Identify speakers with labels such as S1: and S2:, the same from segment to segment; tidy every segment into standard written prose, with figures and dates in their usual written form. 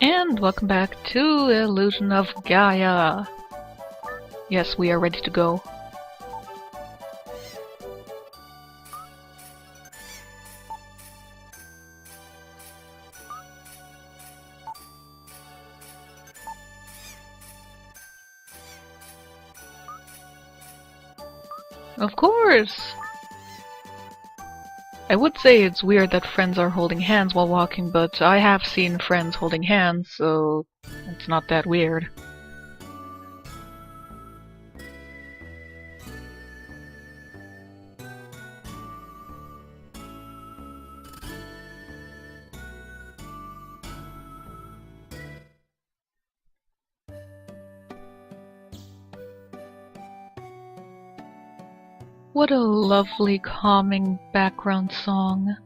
S1: And welcome back to Illusion of Gaia. Yes, we are ready to go. Of course! I would say it's weird that friends are holding hands while walking, but I have seen friends holding hands, so it's not that weird. What a lovely, calming background song.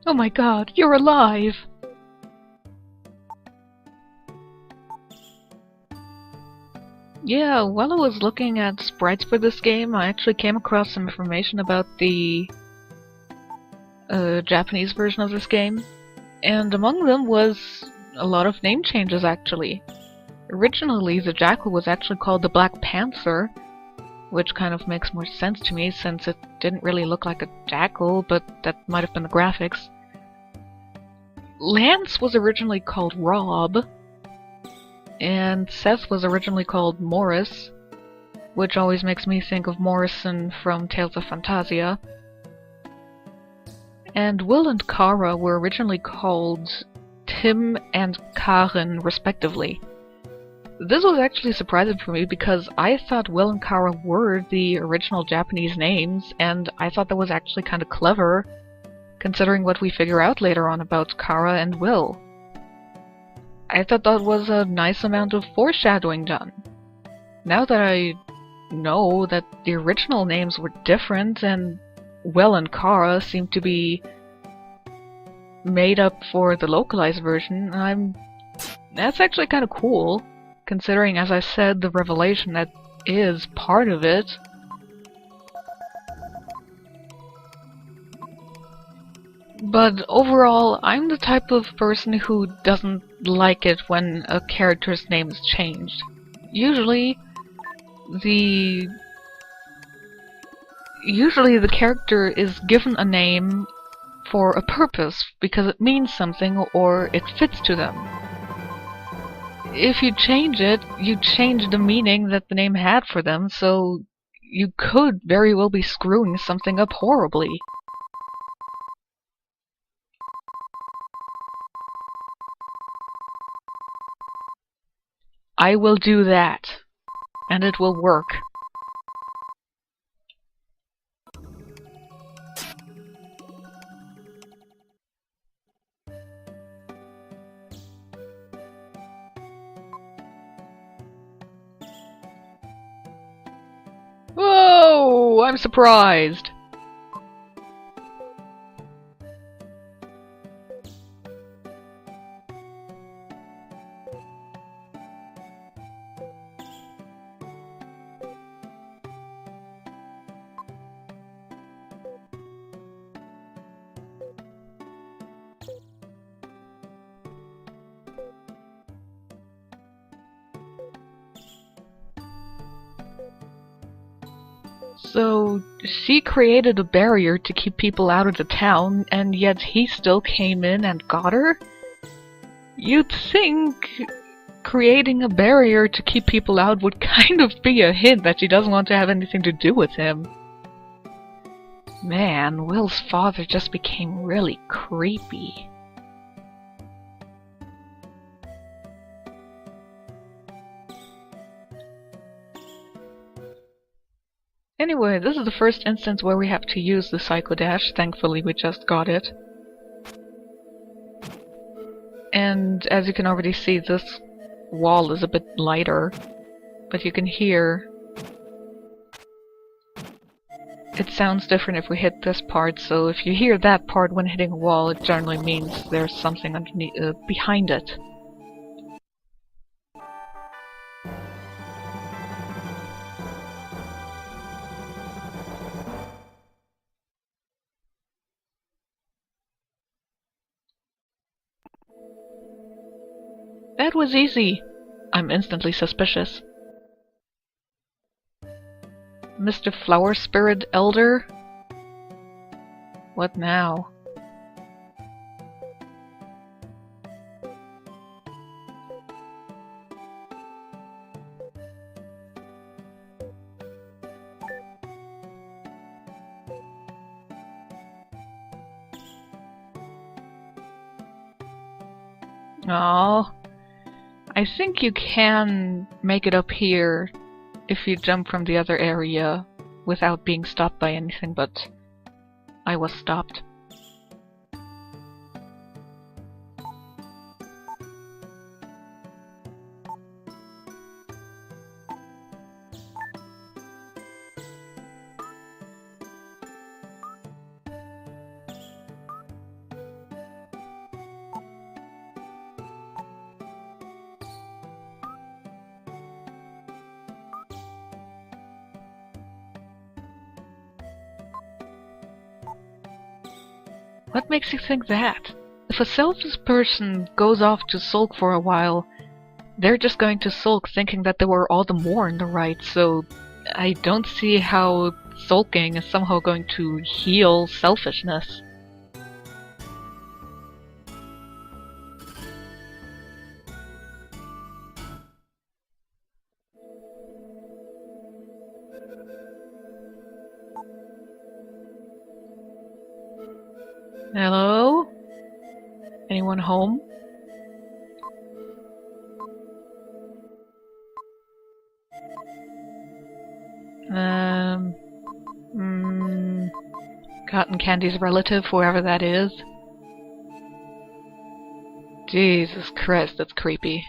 S1: Oh my god, you're alive! Yeah, while I was looking at sprites for this game, I actually came across some information about the Japanese version of this game, and among them was a lot of name changes actually. Originally, the jackal was actually called the Black Panther, which kind of makes more sense to me since it didn't really look like a jackal, but that might have been the graphics. Lance was originally called Rob, and Seth was originally called Morris, which always makes me think of Morrison from Tales of Phantasia. And Will and Kara were originally called Tim and Karen, respectively. This was actually surprising for me because I thought Will and Kara were the original Japanese names, and I thought that was actually kind of clever, considering what we figure out later on about Kara and Will. I thought that was a nice amount of foreshadowing done. Now that I know that the original names were different and Will and Kara seem to be made up for the localized version, that's actually kind of cool, considering, as I said, the revelation that is part of it. But overall, I'm the type of person who doesn't like it when a character's name is changed. Usually the character is given a name for a purpose, because it means something or it fits to them. If you change it, you change the meaning that the name had for them, so you could very well be screwing something up horribly. I will do that, and it will work. Whoa! I'm surprised! So, she created a barrier to keep people out of the town, and yet he still came in and got her? You'd think creating a barrier to keep people out would kind of be a hint that she doesn't want to have anything to do with him. Man, Will's father just became really creepy. Anyway, this is the first instance where we have to use the Psycho Dash. Thankfully, we just got it. And as you can already see, this wall is a bit lighter, but you can hear it sounds different if we hit this part, so if you hear that part when hitting a wall, it generally means there's something underneath, behind it. That was easy! I'm instantly suspicious. Mr. Flower Spirit Elder? What now? Oh, I think you can make it up here if you jump from the other area without being stopped by anything, but I was stopped. What makes you think that? If a selfish person goes off to sulk for a while, they're just going to sulk thinking that they were all the more in the right, so I don't see how sulking is somehow going to heal selfishness. Hello? Anyone home? Cotton Candy's relative, whoever that is. Jesus Christ, that's creepy.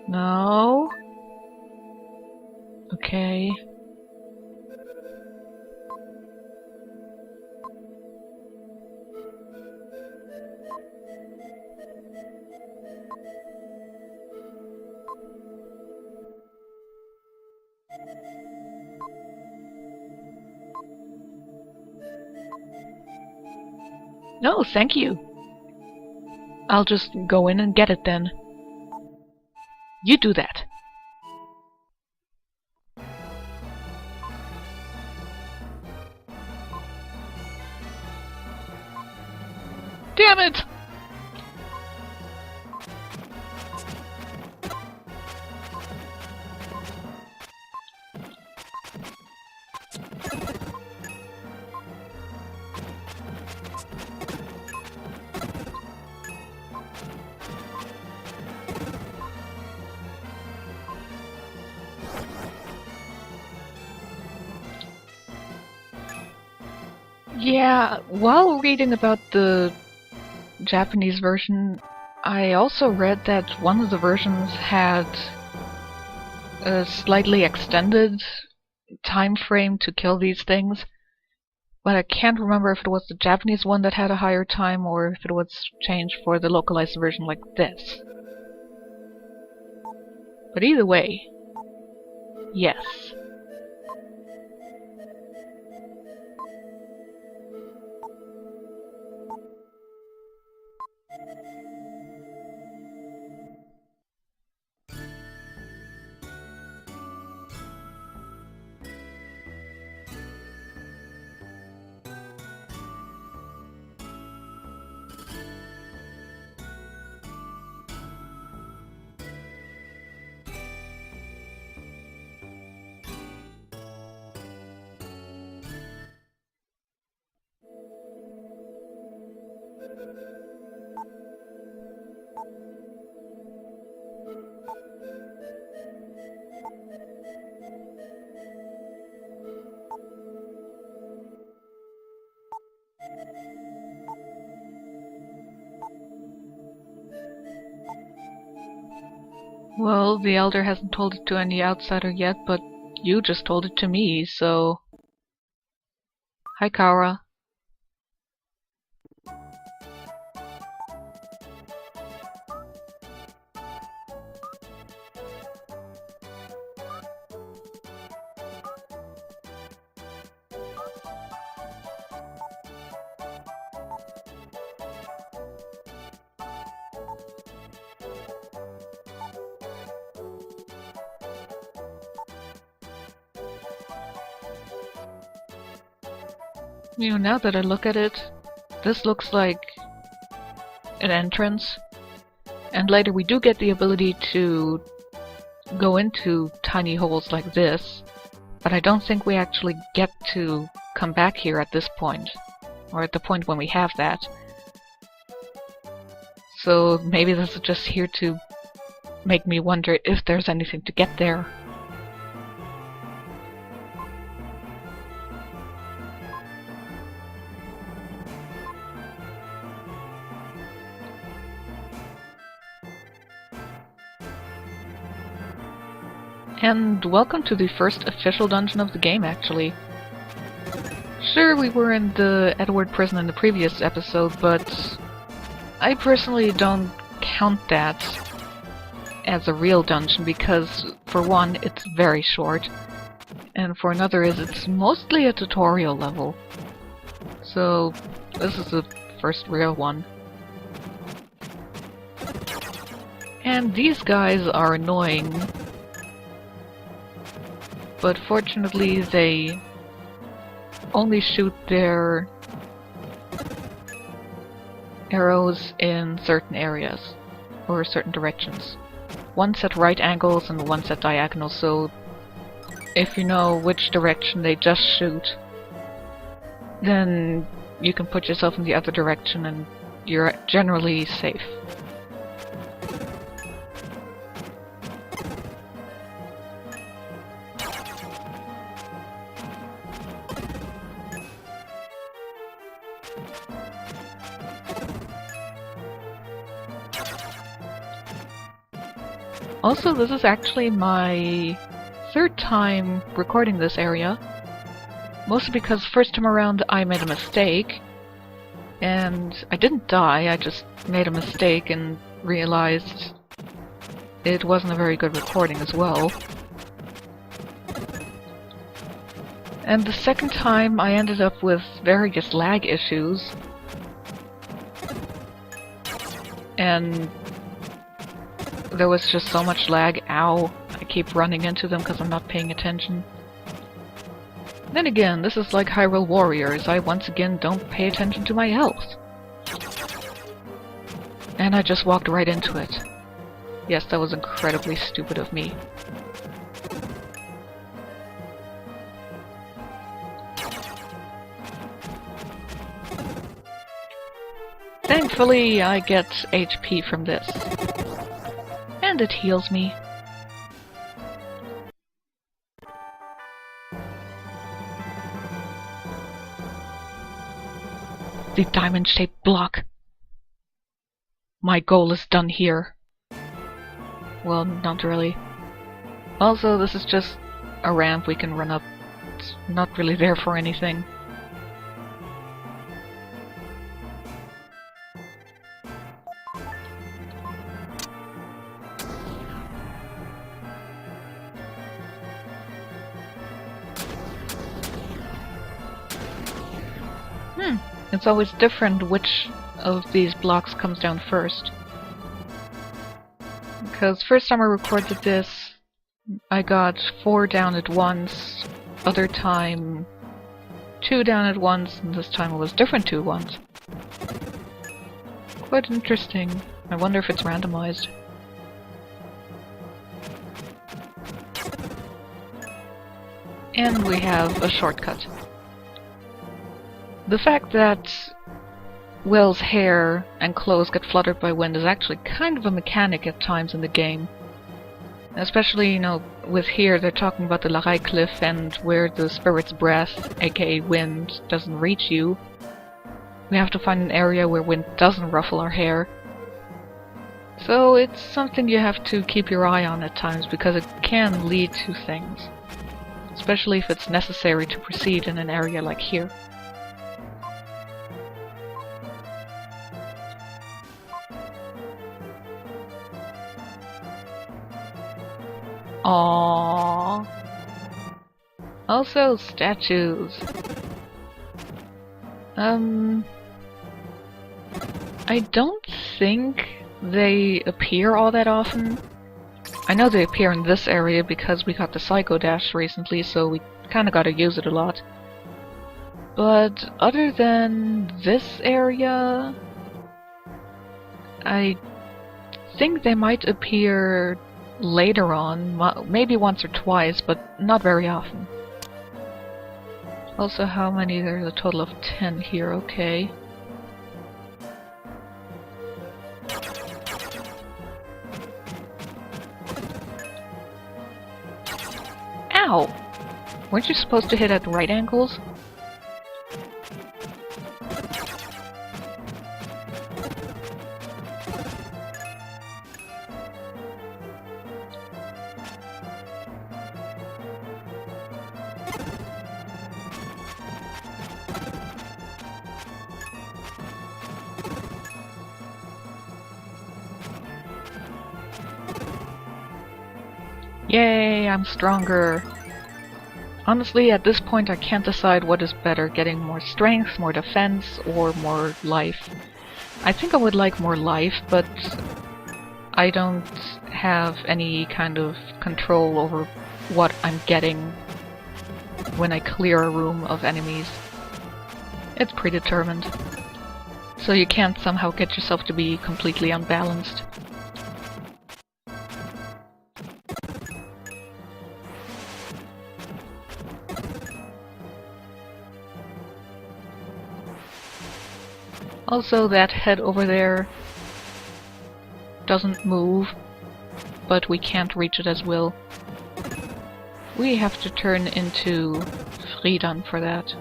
S1: No? Okay. No, thank you. I'll just go in and get it then. You do that. Damn it! Yeah, while reading about the Japanese version, I also read that one of the versions had a slightly extended time frame to kill these things, but I can't remember if it was the Japanese one that had a higher time or if it was changed for the localized version like this. But either way, yes. Well, the Elder hasn't told it to any outsider yet, but you just told it to me, so... Hi, Kara. You know, now that I look at it, this looks like an entrance. And later we do get the ability to go into tiny holes like this, but I don't think we actually get to come back here at this point, or at the point when we have that. So maybe this is just here to make me wonder if there's anything to get there. And welcome to the first official dungeon of the game, actually. Sure, we were in the Edward prison in the previous episode, but I personally don't count that as a real dungeon because, for one, it's very short, and for another it's mostly a tutorial level. So, this is the first real one. And these guys are annoying, but fortunately they only shoot their arrows in certain areas, or certain directions. One's at right angles and one's at diagonals, so if you know which direction they just shoot, then you can put yourself in the other direction and you're generally safe. Also, this is actually my third time recording this area. Mostly because first time around I made a mistake. And I didn't die, I just made a mistake and realized it wasn't a very good recording as well. And the second time I ended up with various lag issues. And there was just so much lag. Ow. I keep running into them because I'm not paying attention. Then again, this is like Hyrule Warriors. I once again don't pay attention to my health. And I just walked right into it. Yes, that was incredibly stupid of me. Thankfully, I get HP from this. And it heals me. The diamond-shaped block. My goal is done here. Well, not really. Also, this is just a ramp we can run up. It's not really there for anything. It's always different which of these blocks comes down first. Because first time I recorded this, I got 4 down at once, other time 2 down at once, and this time it was different 2 ones. Quite interesting. I wonder if it's randomized. And we have a shortcut. The fact that Will's hair and clothes get fluttered by wind is actually kind of a mechanic at times in the game. Especially, you know, with here they're talking about the Larai Cliff and where the spirit's breath, aka wind, doesn't reach you. We have to find an area where wind doesn't ruffle our hair. So it's something you have to keep your eye on at times because it can lead to things. Especially if it's necessary to proceed in an area like here. Aww. Also, statues. I don't think they appear all that often. I know they appear in this area because we got the Psycho Dash recently, so we kinda gotta use it a lot. But other than this area, I think they might appear later on, maybe once or twice, but not very often. Also, how many? There's a total of 10 here, okay. Ow! Weren't you supposed to hit at right angles? Yay, I'm stronger! Honestly, at this point I can't decide what is better, getting more strength, more defense, or more life. I think I would like more life, but I don't have any kind of control over what I'm getting when I clear a room of enemies. It's predetermined. So you can't somehow get yourself to be completely unbalanced. Also, that head over there doesn't move, but we can't reach it as well. We have to turn into Friedan for that.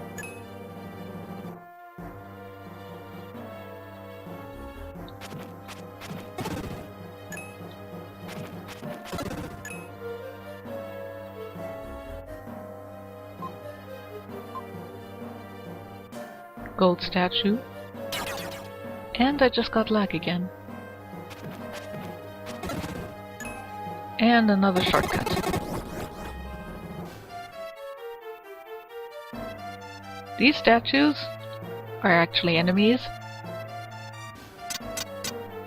S1: Gold statue. And I just got lag again. And another shortcut. These statues are actually enemies.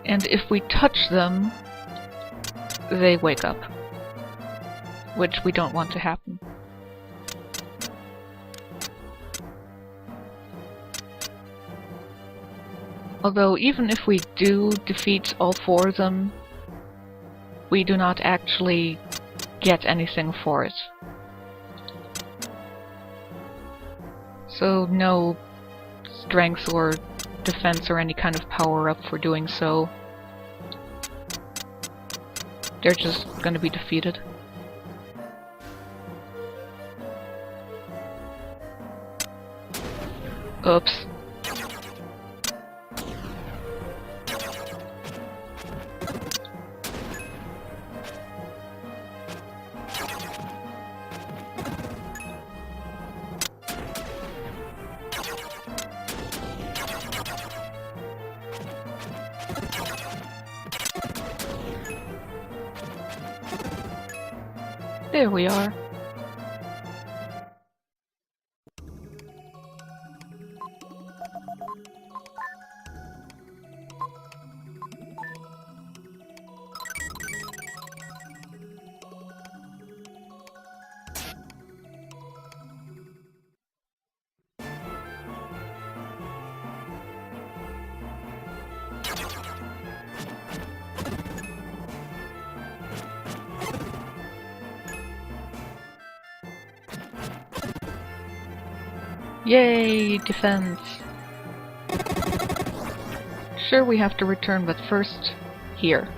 S1: And if we touch them, they wake up. Which we don't want to happen. Although, even if we do defeat all four of them, we do not actually get anything for it. So no strength or defense or any kind of power-up for doing so. They're just gonna be defeated. Oops. There we are. Yay, defense! Sure, we have to return, but first, here.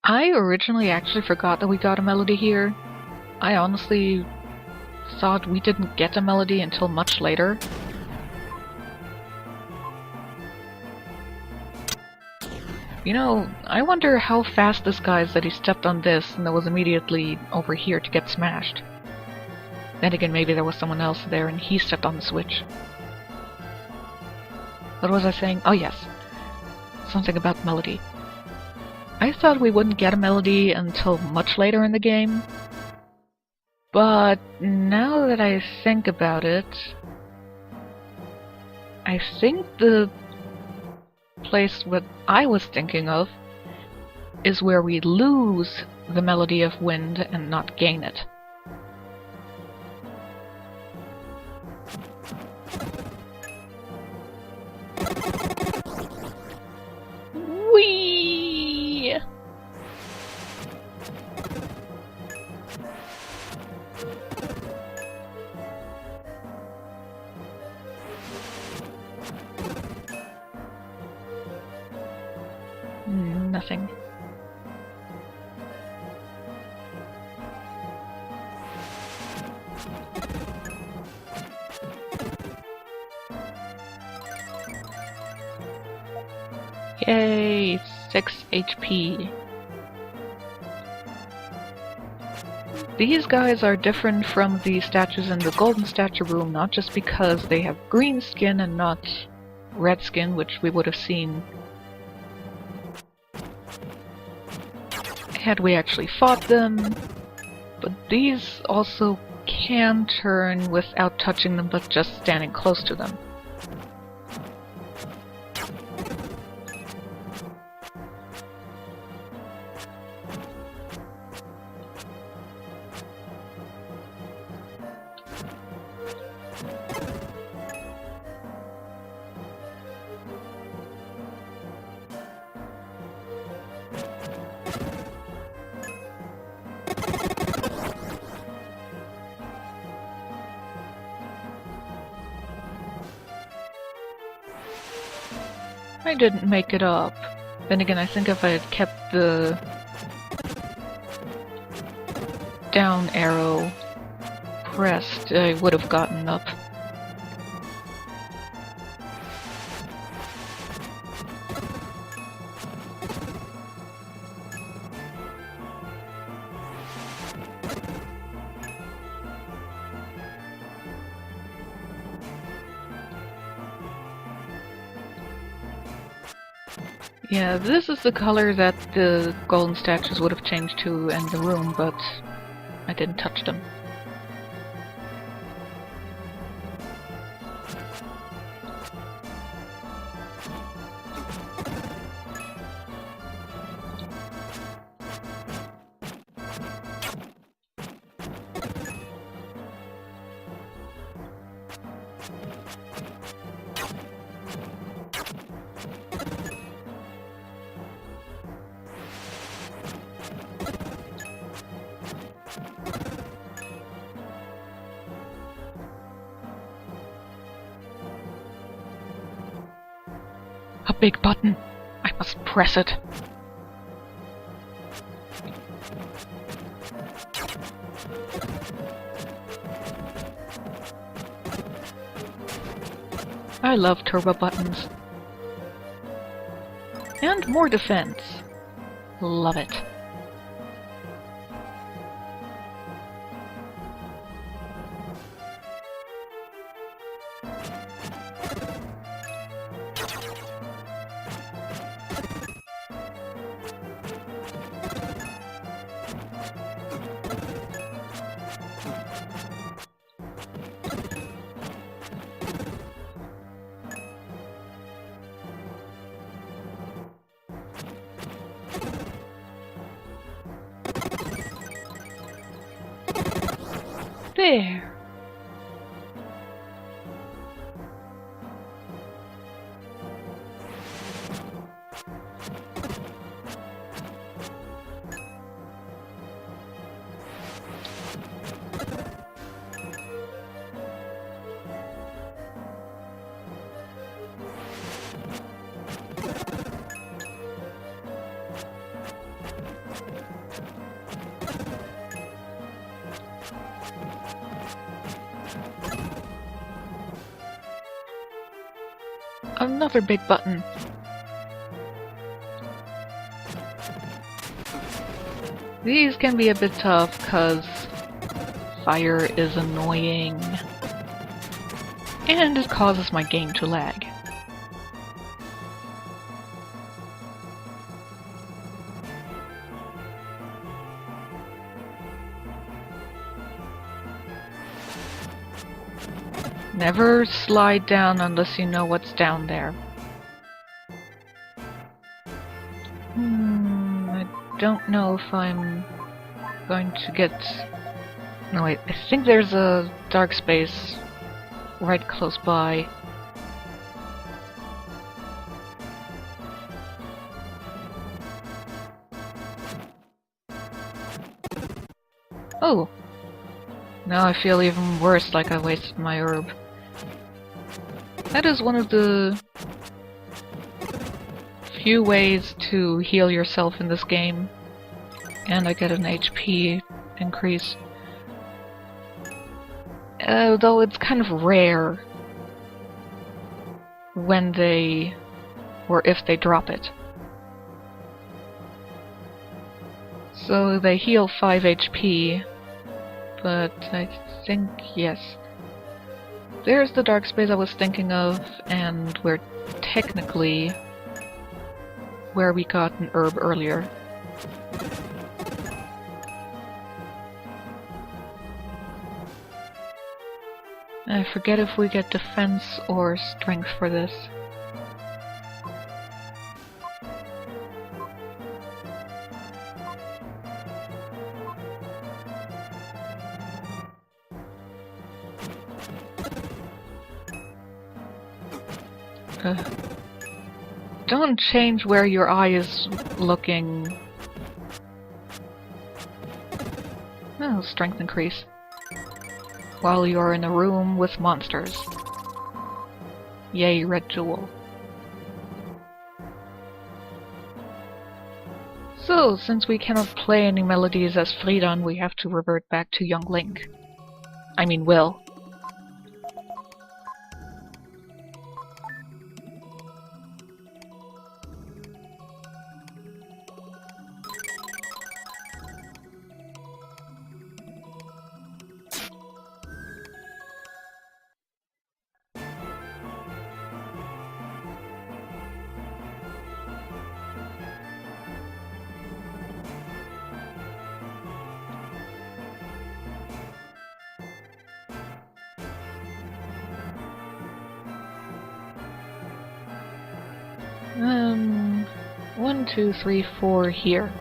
S1: I originally actually forgot that we got a melody here. I honestly thought we didn't get a melody until much later. You know, I wonder how fast this guy is that he stepped on this and that was immediately over here to get smashed. Then again, maybe there was someone else there and he stepped on the switch. What was I saying? Oh yes, something about melody. I thought we wouldn't get a melody until much later in the game, but now that I think about it, I think the place what I was thinking of is where we lose the melody of wind and not gain it. Whee! Nothing. Yay! 6 HP. These guys are different from the statues in the golden statue room, not just because they have green skin and not red skin, which we would have seen had we actually fought them, but these also can turn without touching them but just standing close to them. I didn't make it up. Then again, I think if I had kept the down arrow pressed, I would have gotten up. Yeah, this is the color that the golden statues would have changed to in the room, but I didn't touch them. A big button. I must press it. I love turbo buttons. And more defense. Love it. There. Another big button. These can be a bit tough because fire is annoying and it causes my game to lag. Never slide down unless you know what's down there. I don't know if I'm going to get... No wait, I think there's a dark space right close by. Oh! Now I feel even worse, like I wasted my herb. That is one of the few ways to heal yourself in this game. And I get an HP increase. Though it's kind of rare when they, or if they drop it. So they heal 5 HP, but I think, yes. There's the dark space I was thinking of, and we're technically where we got an herb earlier. I forget if we get defense or strength for this. Don't change where your eye is looking. Oh, strength increase. While you're in a room with monsters. Yay, red jewel. So, since we cannot play any melodies as Fridan, we have to revert back to young Link. I mean, Will. One, two, three, four here.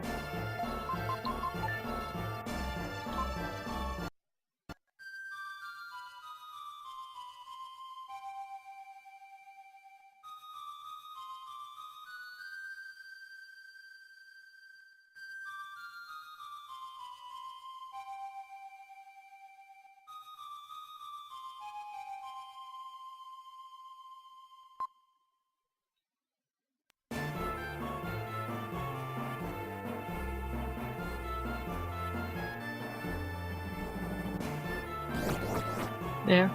S1: There.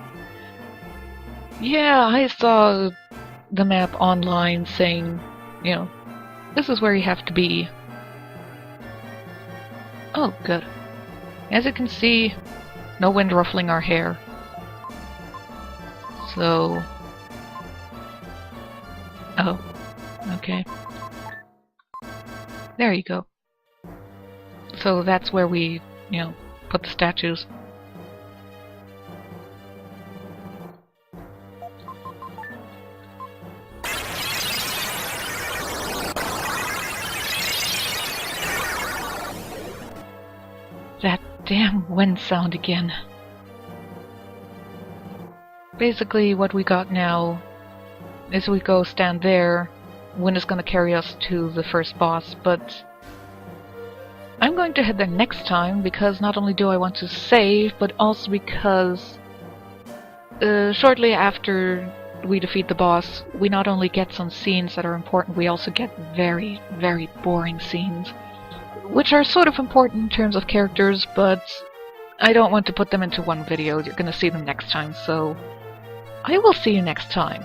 S1: Yeah, I saw the map online saying, you know, this is where you have to be. Oh, good. As you can see, no wind ruffling our hair. So... Oh, okay. There you go. So that's where we, you know, put the statues. That damn wind sound again. Basically, what we got now is we go stand there, wind is gonna carry us to the first boss, but I'm going to head there next time because not only do I want to save, but also because shortly after we defeat the boss, we not only get some scenes that are important, we also get very, very boring scenes. Which are sort of important in terms of characters, but I don't want to put them into one video. You're gonna see them next time, so I will see you next time.